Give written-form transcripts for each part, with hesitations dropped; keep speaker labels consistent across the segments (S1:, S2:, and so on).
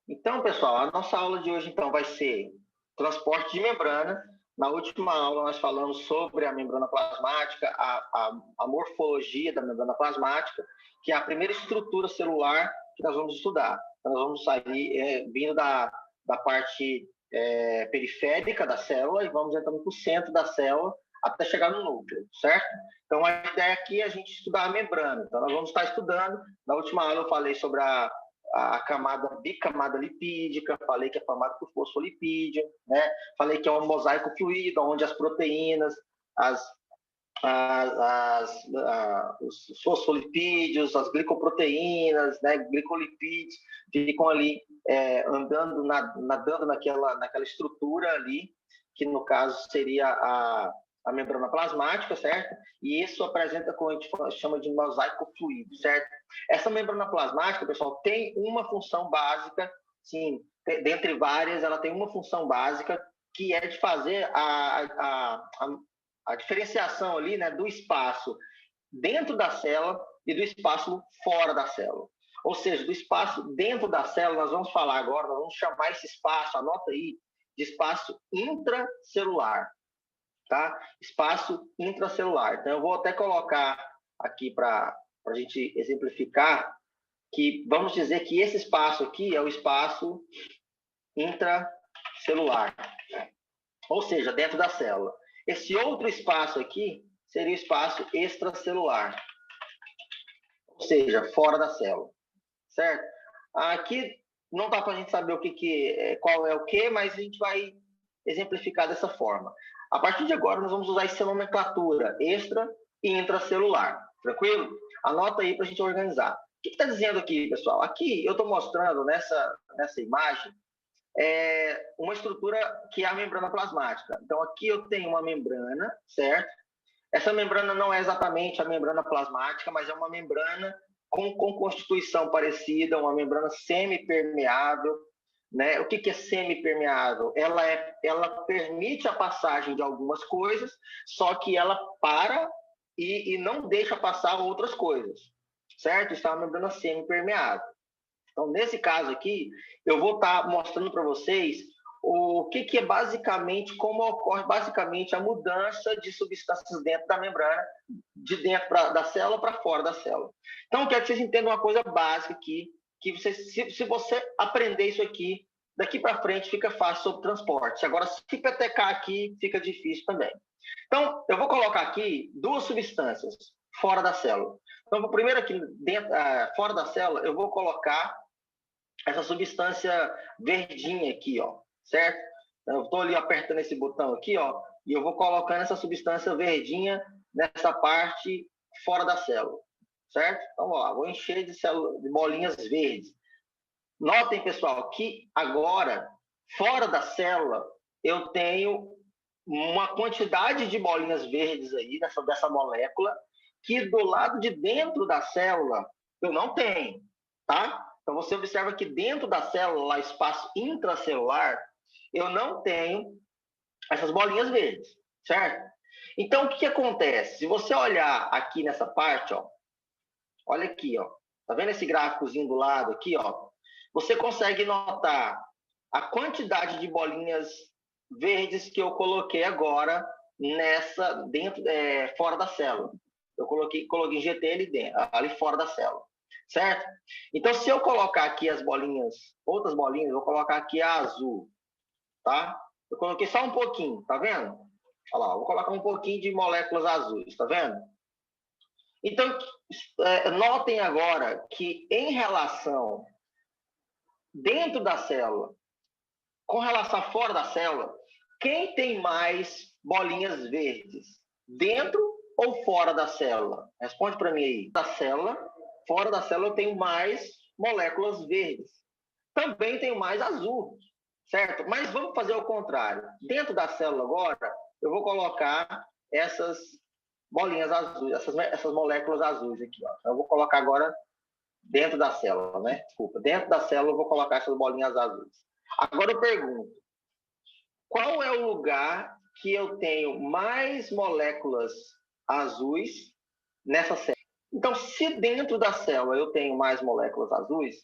S1: Então, pessoal, a nossa aula de hoje então vai ser transporte de membrana. Na última aula nós falamos sobre a membrana plasmática, a morfologia da membrana plasmática, que é a primeira estrutura celular que nós vamos estudar. Então, nós vamos sair vindo da parte periférica da célula e vamos entrando para o centro da célula até chegar no núcleo, certo? Então, a ideia aqui é a gente estudar a membrana. Então, nós vamos estar estudando. Na última aula eu falei sobre a camada bicamada lipídica, falei que é formada por fosfolipídio, né? Falei que é um mosaico fluido, onde as proteínas, os fosfolipídios, as glicoproteínas, né, glicolipídios, ficam ali andando, nadando naquela estrutura ali, que no caso seria a membrana plasmática, certo? E isso apresenta como a gente chama de mosaico fluido, certo? Essa membrana plasmática, pessoal, tem uma função básica, sim, dentre várias, ela tem uma função básica, que é de fazer a diferenciação ali, né, do espaço dentro da célula e do espaço fora da célula. Ou seja, do espaço dentro da célula, nós vamos falar agora, nós vamos chamar esse espaço, anota aí, de espaço intracelular, tá? Espaço intracelular. Então, eu vou até colocar aqui para a gente exemplificar que vamos dizer que esse espaço aqui é o espaço intracelular, ou seja, dentro da célula. Esse outro espaço aqui seria o espaço extracelular, ou seja, fora da célula, certo? Aqui não dá para a gente saber qual é o que, mas a gente vai exemplificar dessa forma. A partir de agora, nós vamos usar essa nomenclatura extra e intracelular, tranquilo? Anota aí para a gente organizar. O que está dizendo aqui, pessoal? Aqui eu estou mostrando nessa imagem uma estrutura que é a membrana plasmática. Então, aqui eu tenho uma membrana, certo? Essa membrana não é exatamente a membrana plasmática, mas é uma membrana com constituição parecida, uma membrana semipermeável, né? O que é semipermeável? Ela permite a passagem de algumas coisas, só que ela para e não deixa passar outras coisas, certo? Isso é uma membrana semipermeável. Então, nesse caso aqui, eu vou estar mostrando para vocês o que é basicamente, como ocorre basicamente a mudança de substâncias dentro da membrana, de dentro da célula para fora da célula. Então, eu quero que vocês entendam uma coisa básica aqui, que se você aprender isso aqui, daqui para frente fica fácil sobre transporte. Agora, se petecar aqui, fica difícil também. Então, eu vou colocar aqui duas substâncias fora da célula. Então, primeiro aqui, fora da célula, eu vou colocar essa substância verdinha aqui, ó, certo? Eu estou ali apertando esse botão aqui, ó, e eu vou colocando essa substância verdinha nessa parte fora da célula, certo? Então, ó, vou encher de bolinhas verdes. Notem, pessoal, que agora, fora da célula, eu tenho uma quantidade de bolinhas verdes aí, dessa molécula, que do lado de dentro da célula eu não tenho, tá? Então, você observa que dentro da célula, espaço intracelular, eu não tenho essas bolinhas verdes, certo? Então, o que acontece? Se você olhar aqui nessa parte, ó, olha aqui, ó, tá vendo esse gráficozinho do lado aqui, ó? Você consegue notar a quantidade de bolinhas verdes que eu coloquei agora fora da célula. Eu coloquei injetei ali fora da célula, certo? Então, se eu colocar aqui outras bolinhas, eu vou colocar aqui a azul, tá? Eu coloquei só um pouquinho, tá vendo? Olha lá, vou colocar um pouquinho de moléculas azuis, tá vendo? Então, notem agora que em relação dentro da célula, com relação a fora da célula, quem tem mais bolinhas verdes? Dentro ou fora da célula? Responde para mim aí. Fora da célula eu tenho mais moléculas verdes. Também tenho mais azul, certo? Mas vamos fazer o contrário. Dentro da célula agora, eu vou colocar essas bolinhas azuis, essas moléculas azuis aqui, ó. Eu vou colocar agora dentro da célula, né? Desculpa. Dentro da célula eu vou colocar essas bolinhas azuis. Agora eu pergunto, qual é o lugar que eu tenho mais moléculas azuis nessa célula? Então, se dentro da célula eu tenho mais moléculas azuis,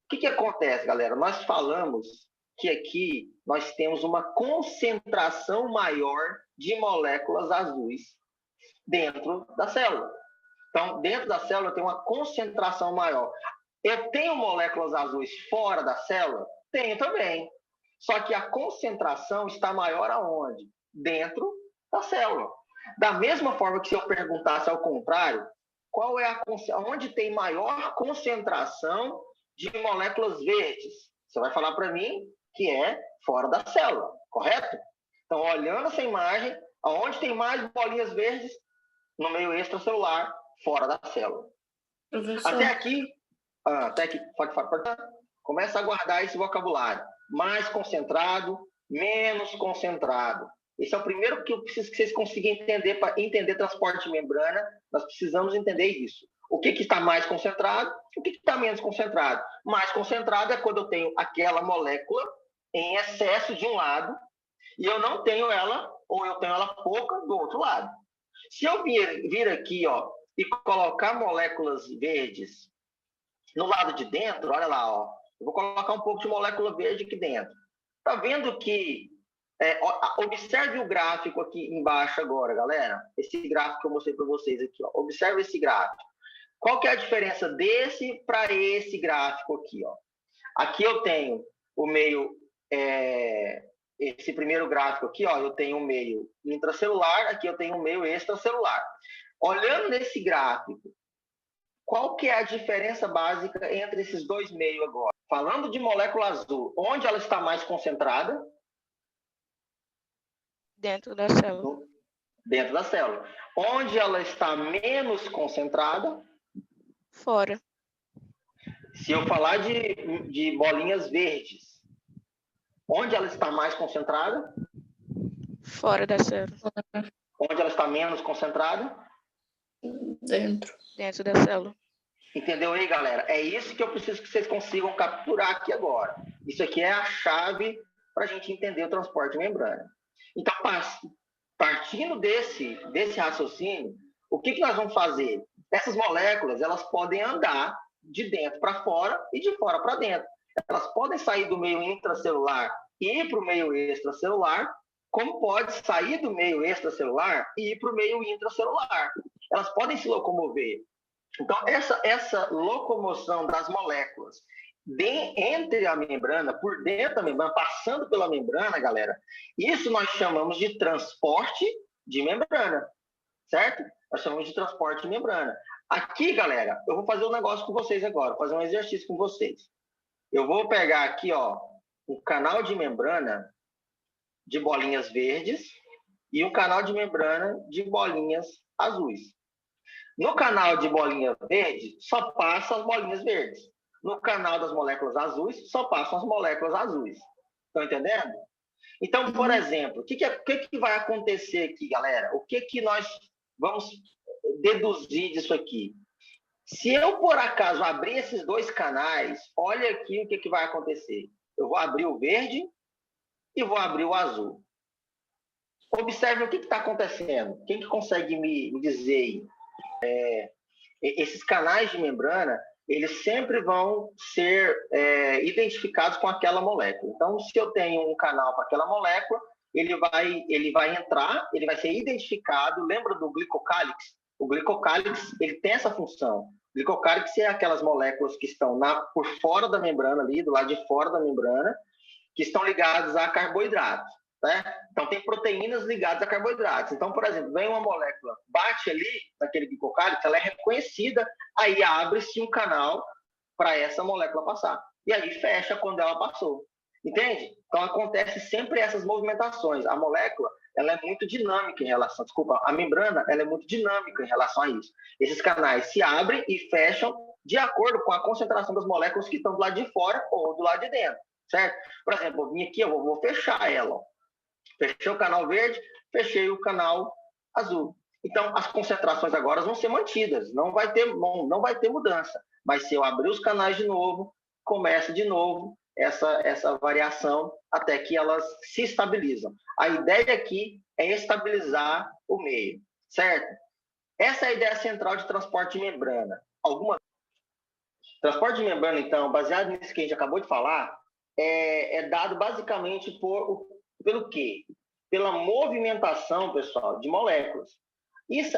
S1: que acontece, galera? Nós falamos que aqui nós temos uma concentração maior de moléculas azuis dentro da célula. Então, dentro da célula tem uma concentração maior. Eu tenho moléculas azuis fora da célula? Tenho também. Só que a concentração está maior aonde? Dentro da célula. Da mesma forma que se eu perguntasse ao contrário, qual é onde tem maior concentração de moléculas verdes? Você vai falar para mim que é fora da célula, correto? Então, olhando essa imagem, aonde tem mais bolinhas verdes? No meio extracelular, fora da célula.
S2: Professor.
S1: Até aqui, pode. Começa a guardar esse vocabulário. Mais concentrado, menos concentrado. Esse é o primeiro que eu preciso que vocês consigam entender. Para entender transporte de membrana, nós precisamos entender isso. O que está mais concentrado, o que está menos concentrado. Mais concentrado é quando eu tenho aquela molécula em excesso de um lado e eu não tenho ela, ou eu tenho ela pouca do outro lado. Se eu vir aqui, ó, e colocar moléculas verdes no lado de dentro, olha lá, ó, eu vou colocar um pouco de molécula verde aqui dentro. Tá vendo que... observe o gráfico aqui embaixo agora, galera. Esse gráfico que eu mostrei para vocês aqui, ó. Observe esse gráfico. Qual que é a diferença desse para esse gráfico aqui, ó? Aqui eu tenho o meio... esse primeiro gráfico aqui, ó, eu tenho um meio intracelular, aqui eu tenho um meio extracelular. Olhando nesse gráfico, qual que é a diferença básica entre esses dois meios agora? Falando de molécula azul, onde ela está mais concentrada?
S2: Dentro da célula.
S1: Dentro da célula. Onde ela está menos concentrada?
S2: Fora.
S1: Se eu falar de bolinhas verdes, onde ela está mais concentrada?
S2: Fora da célula.
S1: Onde ela está menos concentrada?
S2: Dentro da célula.
S1: Entendeu aí, galera? É isso que eu preciso que vocês consigam capturar aqui agora. Isso aqui é a chave para a gente entender o transporte de membrana. Então, partindo desse raciocínio, o que nós vamos fazer? Essas moléculas, elas podem andar de dentro para fora e de fora para dentro. Elas podem sair do meio intracelular e ir para o meio extracelular, como pode sair do meio extracelular e ir para o meio intracelular. Elas podem se locomover. Então, essa locomoção das moléculas entre a membrana, por dentro da membrana, passando pela membrana, galera, isso nós chamamos de transporte de membrana, certo? Nós chamamos de transporte de membrana. Aqui, galera, eu vou fazer um negócio com vocês agora, fazer um exercício com vocês. Eu vou pegar aqui, ó, um canal de membrana de bolinhas verdes e um canal de membrana de bolinhas azuis. No canal de bolinha verde, só passam as bolinhas verdes. No canal das moléculas azuis, só passam as moléculas azuis. Estão entendendo? Então, por exemplo, o que vai acontecer aqui, galera? O que nós vamos deduzir disso aqui? Se eu, por acaso, abrir esses dois canais, olha aqui o que vai acontecer. Eu vou abrir o verde e vou abrir o azul. Observe o que está acontecendo. Quem que consegue me dizer aí? Esses canais de membrana, eles sempre vão ser identificados com aquela molécula. Então, se eu tenho um canal para aquela molécula, ele vai entrar, ele vai ser identificado. Lembra do glicocálix? O glicocálix, ele tem essa função. O glicocálix é aquelas moléculas que estão por fora da membrana ali, do lado de fora da membrana, que estão ligadas a carboidratos. Né? Então, tem proteínas ligadas a carboidratos. Então, por exemplo, vem uma molécula, bate ali naquele glicocálix, ela é reconhecida, aí abre-se um canal para essa molécula passar. E aí fecha quando ela passou. Entende? Então, acontece sempre essas movimentações. A molécula, ela é muito dinâmica em relação... Desculpa, a membrana, ela é muito dinâmica em relação a isso. Esses canais se abrem e fecham de acordo com a concentração das moléculas que estão do lado de fora ou do lado de dentro. Certo? Por exemplo, eu vim aqui, eu vou fechar ela, ó. Fechei o canal verde, fechei o canal azul. Então, as concentrações agora vão ser mantidas, não vai ter mudança. Mas se eu abrir os canais de novo, começa de novo essa variação até que elas se estabilizam. A ideia aqui é estabilizar o meio, certo? Essa é a ideia central de transporte de membrana. Transporte de membrana, então, baseado nisso que a gente acabou de falar, é dado basicamente pelo quê? Pela movimentação, pessoal, de moléculas.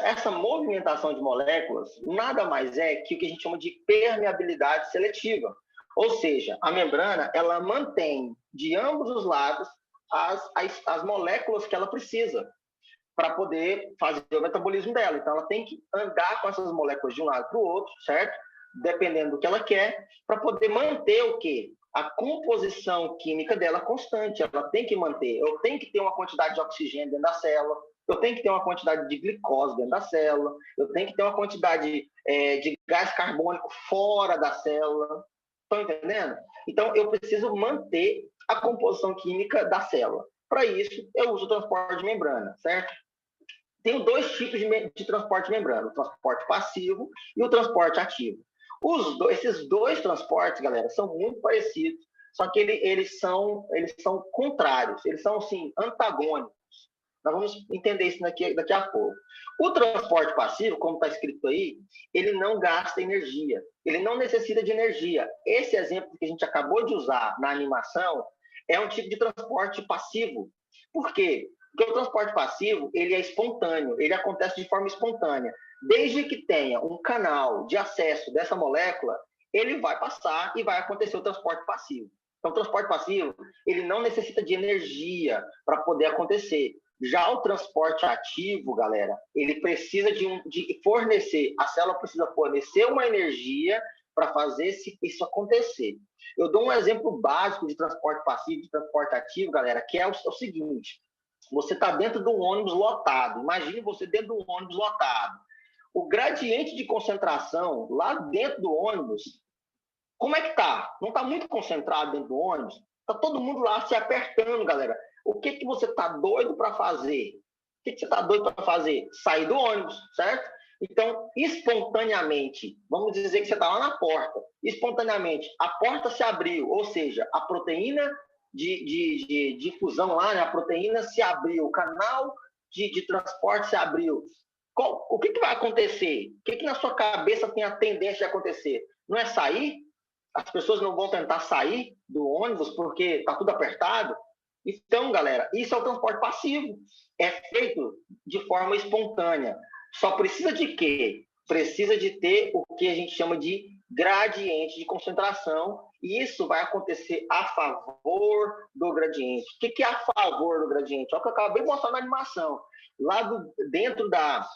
S1: Essa movimentação de moléculas nada mais é que o que a gente chama de permeabilidade seletiva. Ou seja, a membrana ela mantém de ambos os lados as moléculas que ela precisa para poder fazer o metabolismo dela. Então, ela tem que andar com essas moléculas de um lado para o outro, certo? Dependendo do que ela quer, para poder manter o quê? A composição química dela constante. Ela tem que manter. Eu tenho que ter uma quantidade de oxigênio dentro da célula, eu tenho que ter uma quantidade de glicose dentro da célula, eu tenho que ter uma quantidade de gás carbônico fora da célula. Estão entendendo? Então, eu preciso manter a composição química da célula. Para isso, eu uso o transporte de membrana, certo? Tem dois tipos de transporte de membrana, o transporte passivo e o transporte ativo. Esses dois transportes, galera, são muito parecidos, só que eles são contrários, eles são, assim, antagônicos. Nós vamos entender isso daqui a pouco. O transporte passivo, como está escrito aí, ele não gasta energia, ele não necessita de energia. Esse exemplo que a gente acabou de usar na animação é um tipo de transporte passivo. Por quê? Porque o transporte passivo, ele é espontâneo, ele acontece de forma espontânea. Desde que tenha um canal de acesso dessa molécula, ele vai passar e vai acontecer o transporte passivo. Então, o transporte passivo, ele não necessita de energia para poder acontecer. Já o transporte ativo, galera, ele precisa de fornecer, a célula precisa fornecer uma energia para fazer isso acontecer. Eu dou um exemplo básico de transporte passivo, de transporte ativo, galera, que é o seguinte: você está dentro de um ônibus lotado. Imagine você dentro de um ônibus lotado. O gradiente de concentração lá dentro do ônibus, como é que tá? Não está muito concentrado dentro do ônibus? Está todo mundo lá se apertando, galera. O que você está doido para fazer? O que você está doido para fazer? Sair do ônibus, certo? Então, espontaneamente, vamos dizer que você está lá na porta, espontaneamente, a porta se abriu, ou seja, a proteína de fusão lá, né? A proteína se abriu, o canal de transporte se abriu. O que vai acontecer? O que na sua cabeça tem a tendência de acontecer? Não é sair? As pessoas não vão tentar sair do ônibus porque está tudo apertado? Então, galera, isso é o transporte passivo. É feito de forma espontânea. Só precisa de quê? Precisa de ter o que a gente chama de gradiente de concentração, e isso vai acontecer a favor do gradiente. O que é a favor do gradiente? É o que eu acabei de mostrar na animação. Lá dentro da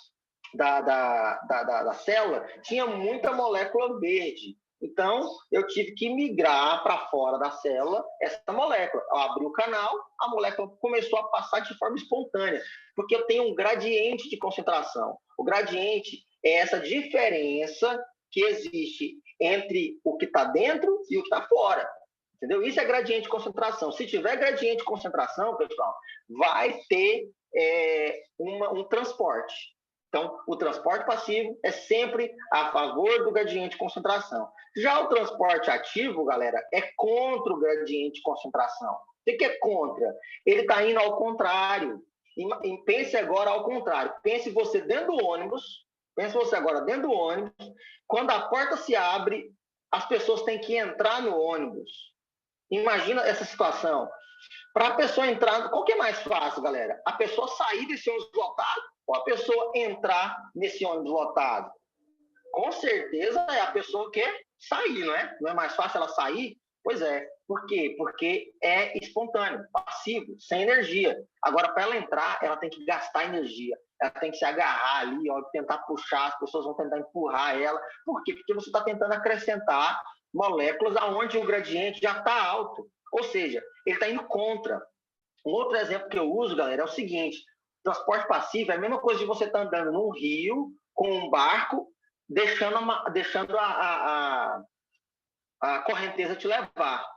S1: célula, tinha muita molécula verde. Então, eu tive que migrar para fora da célula essa molécula. Eu abri o canal, a molécula começou a passar de forma espontânea, porque eu tenho um gradiente de concentração. O gradiente é essa diferença que existe entre o que está dentro e o que está fora. Entendeu? Isso é gradiente de concentração. Se tiver gradiente de concentração, pessoal, vai ter um transporte. Então, o transporte passivo é sempre a favor do gradiente de concentração. Já o transporte ativo, galera, é contra o gradiente de concentração. O que é contra? Ele está indo ao contrário. E pense agora ao contrário. Pense você dentro do ônibus. Pense você agora dentro do ônibus. Quando a porta se abre, as pessoas têm que entrar no ônibus. Imagina essa situação. Para a pessoa entrar, qual que é mais fácil, galera? A pessoa sair desse ônibus lotado ou a pessoa entrar nesse ônibus lotado? Com certeza é a pessoa que quer sair, não é? Não é mais fácil ela sair? Pois é. Por quê? Porque é espontâneo, passivo, sem energia. Agora, para ela entrar, ela tem que gastar energia. Ela tem que se agarrar ali, ó, tentar puxar, as pessoas vão tentar empurrar ela. Por quê? Porque você está tentando acrescentar moléculas aonde o gradiente já está alto. Ou seja, ele está indo contra. Um outro exemplo que eu uso, galera, é o seguinte: transporte passivo é a mesma coisa de você estar andando num rio com um barco, deixando a correnteza te levar.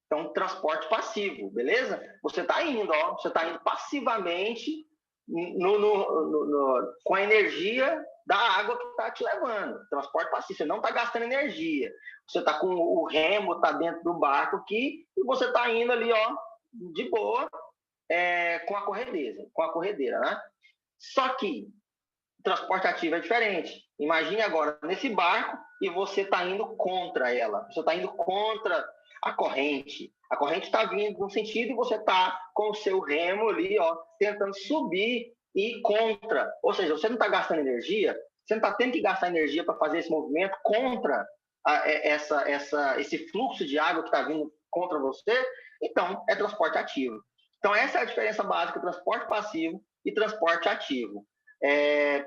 S1: Então, transporte passivo, beleza? Você está indo, ó, você está indo passivamente com a energia da água que está te levando. Transporte passivo, você não está gastando energia. Você está com o remo, está dentro do barco aqui, e você está indo ali, ó, de boa, com a corredeira, né? Só que transporte ativo é diferente. Imagine agora nesse barco e você está indo contra ela. Você está indo contra a corrente. A corrente está vindo num sentido e você está com o seu remo ali, ó, tentando subir e ir contra. Ou seja, você não está gastando energia, você não está tendo que gastar energia para fazer esse movimento contra esse fluxo de água que está vindo contra você. Então, é transporte ativo. Então, essa é a diferença básica: transporte passivo e transporte ativo.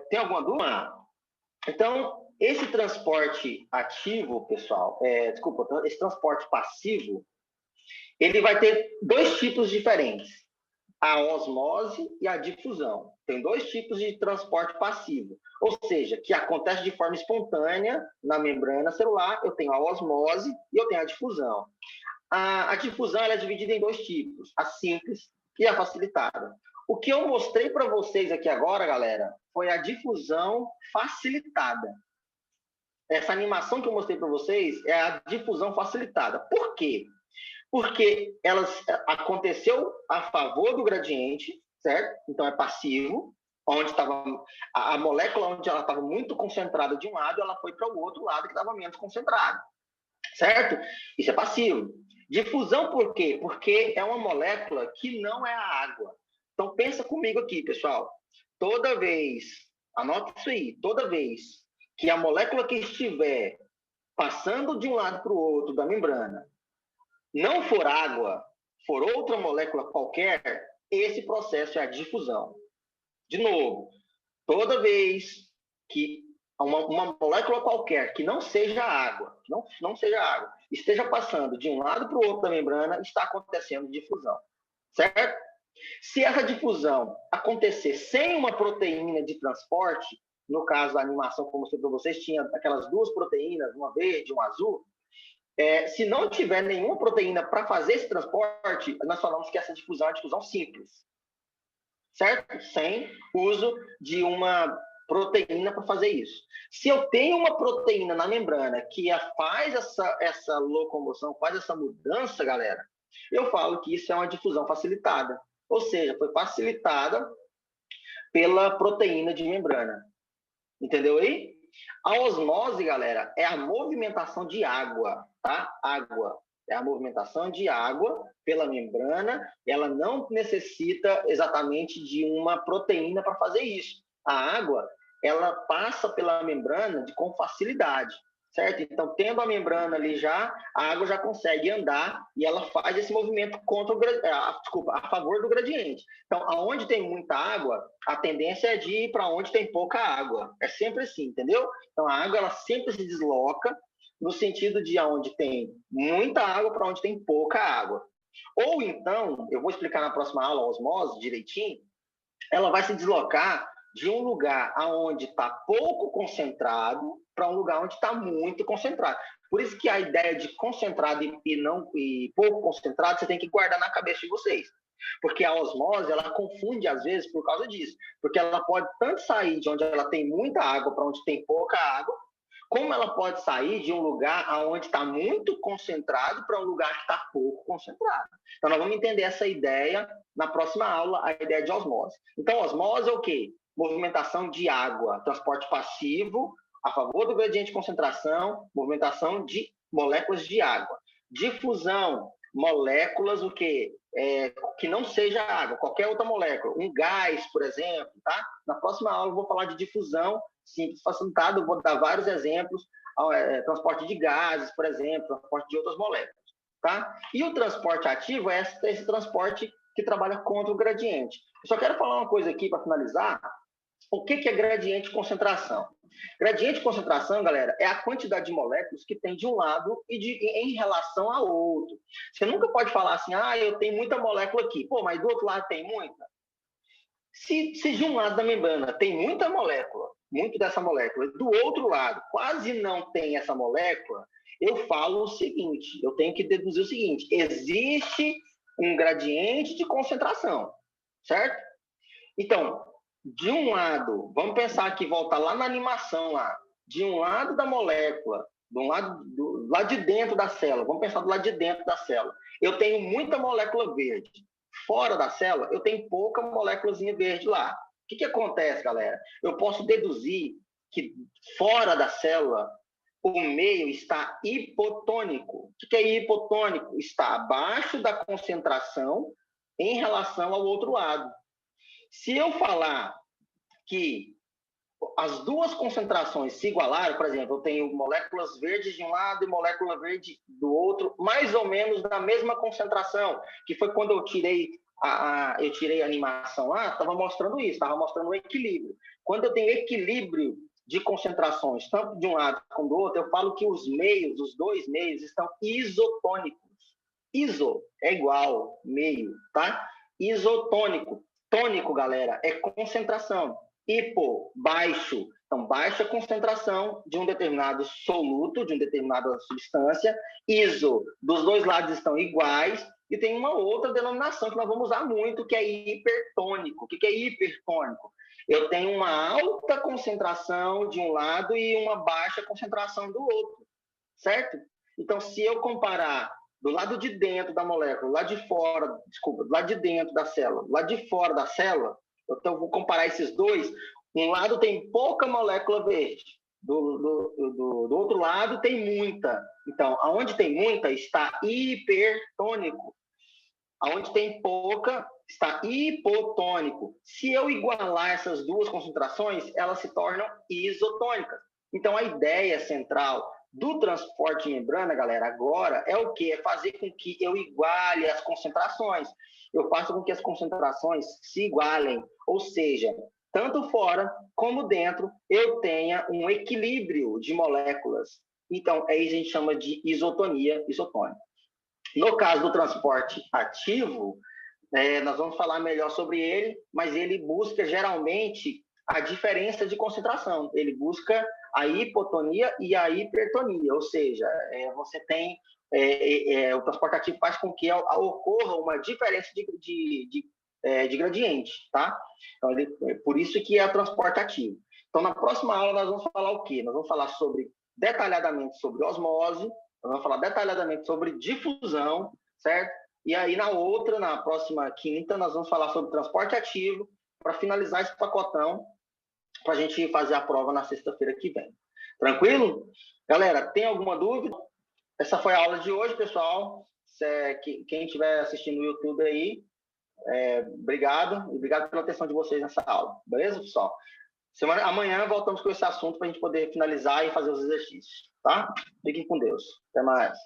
S1: Tem alguma dúvida? Então, esse transporte ativo, pessoal, esse transporte passivo, ele vai ter dois tipos diferentes: a osmose e a difusão. Tem dois tipos de transporte passivo, ou seja, que acontece de forma espontânea na membrana celular. Eu tenho a osmose e eu tenho a difusão. A difusão ela é dividida em dois tipos: a simples e a facilitada. O que eu mostrei para vocês aqui agora, galera, foi a difusão facilitada. Essa animação que eu mostrei para vocês é a difusão facilitada. Por quê? Porque ela aconteceu a favor do gradiente, certo? Então é passivo, onde estava a molécula, onde ela estava muito concentrada de um lado, ela foi para o outro lado que estava menos concentrado, certo? Isso é passivo. Difusão por quê? Porque é uma molécula que não é a água. Então pensa comigo aqui, pessoal. Toda vez, anota isso aí, toda vez que a molécula que estiver passando de um lado para o outro da membrana não for água, for outra molécula qualquer, esse processo é a difusão. De novo, toda vez que uma molécula qualquer que não seja água, não seja água, esteja passando de um lado para o outro da membrana, está acontecendo difusão, certo? Se essa difusão acontecer sem uma proteína de transporte, no caso da animação, como eu mostrei para vocês, tinha aquelas duas proteínas, uma verde e uma azul. Se não tiver nenhuma proteína para fazer esse transporte, nós falamos que essa difusão é uma difusão simples, certo? Sem uso de uma proteína para fazer isso. Se eu tenho uma proteína na membrana que faz essa locomoção, faz essa mudança, galera, eu falo que isso é uma difusão facilitada. Ou seja, foi facilitada pela proteína de membrana. Entendeu aí? A osmose, galera, é a movimentação de água, tá? Água. É a movimentação de água pela membrana. Ela não necessita exatamente de uma proteína para fazer isso. A água, ela passa pela membrana com facilidade, certo? Então, tendo a membrana ali já, a água já consegue andar e ela faz esse movimento a favor do gradiente. Então, aonde tem muita água, a tendência é de ir para onde tem pouca água. É sempre assim, entendeu? Então, a água ela sempre se desloca no sentido de aonde tem muita água para onde tem pouca água. Ou então, eu vou explicar na próxima aula a osmose direitinho, ela vai se deslocar de um lugar onde está pouco concentrado para um lugar onde está muito concentrado. Por isso que a ideia de concentrado e pouco concentrado, você tem que guardar na cabeça de vocês. Porque a osmose, ela confunde às vezes por causa disso. Porque ela pode tanto sair de onde ela tem muita água para onde tem pouca água, como ela pode sair de um lugar onde está muito concentrado para um lugar que está pouco concentrado. Então, nós vamos entender essa ideia na próxima aula, a ideia de osmose. Então, osmose é o quê? Movimentação de água, transporte passivo, a favor do gradiente de concentração, movimentação de moléculas de água. Difusão, moléculas, o quê? Que não seja água, qualquer outra molécula. Um gás, por exemplo, tá? Na próxima aula eu vou falar de difusão simples facilitado, eu vou dar vários exemplos, transporte de gases, por exemplo, transporte de outras moléculas, tá? E o transporte ativo é esse transporte que trabalha contra o gradiente. Eu só quero falar uma coisa aqui para finalizar. O que é gradiente de concentração? Gradiente de concentração, galera, é a quantidade de moléculas que tem de um lado em relação ao outro. Você nunca pode falar assim, eu tenho muita molécula aqui. Pô, mas do outro lado tem muita? Se de um lado da membrana tem muita molécula, muito dessa molécula, do outro lado quase não tem essa molécula, eu falo o seguinte, eu tenho que deduzir o seguinte: existe um gradiente de concentração, certo? Então, de um lado, vamos pensar aqui, voltar lá na animação lá, de um lado da molécula, do lado de dentro da célula, vamos pensar do lado de dentro da célula, eu tenho muita molécula verde. Fora da célula, eu tenho pouca moléculazinha verde lá, que acontece, galera? Eu posso deduzir que fora da célula o meio está hipotônico. O que é hipotônico? Está abaixo da concentração em relação ao outro lado. Se eu falar que as duas concentrações se igualaram, por exemplo, eu tenho moléculas verdes de um lado e molécula verde do outro, mais ou menos na mesma concentração, que foi quando eu tirei a animação lá, estava mostrando isso, estava mostrando o equilíbrio. Quando eu tenho equilíbrio de concentrações, tanto de um lado como do outro, eu falo que os dois meios, estão isotônicos. Iso é igual, meio, tá? Isotônico. Tônico, galera, é concentração. Hipo, baixo. Então, baixa concentração de um determinado soluto, de uma determinada substância. Iso, dos dois lados estão iguais. E tem uma outra denominação que nós vamos usar muito, que é hipertônico. O que é hipertônico? Eu tenho uma alta concentração de um lado e uma baixa concentração do outro, certo? Então, se eu comparar do lado de dentro da molécula, do lado de fora, do lado de dentro da célula, do lado de fora da célula, então eu vou comparar esses dois, um lado tem pouca molécula verde, do outro lado tem muita. Então, aonde tem muita, está hipertônico. Aonde tem pouca, está hipotônico. Se eu igualar essas duas concentrações, elas se tornam isotônicas. Então, a ideia central do transporte de membrana, galera, agora é o quê? É fazer com que eu iguale as concentrações. Eu faço com que as concentrações se igualem, ou seja, tanto fora como dentro, eu tenha um equilíbrio de moléculas. Então, aí a gente chama de isotonia isotônica. No caso do transporte ativo, nós vamos falar melhor sobre ele, mas ele busca geralmente a diferença de concentração. Ele busca a hipotonia e a hipertonia, ou seja, você tem o transporte ativo faz com que ocorra uma diferença de gradiente, tá? Então, por isso que é o transporte ativo. Então, na próxima aula nós vamos falar o quê? Nós vamos falar detalhadamente sobre osmose, nós vamos falar detalhadamente sobre difusão, certo? E aí, na próxima quinta, nós vamos falar sobre transporte ativo, para finalizar esse pacotão, para a gente fazer a prova na sexta-feira que vem. Tranquilo? Galera, tem alguma dúvida? Essa foi a aula de hoje, pessoal. Quem estiver assistindo no YouTube aí, obrigado. E obrigado pela atenção de vocês nessa aula. Beleza, pessoal? Amanhã voltamos com esse assunto para a gente poder finalizar e fazer os exercícios, tá? Fiquem com Deus. Até mais.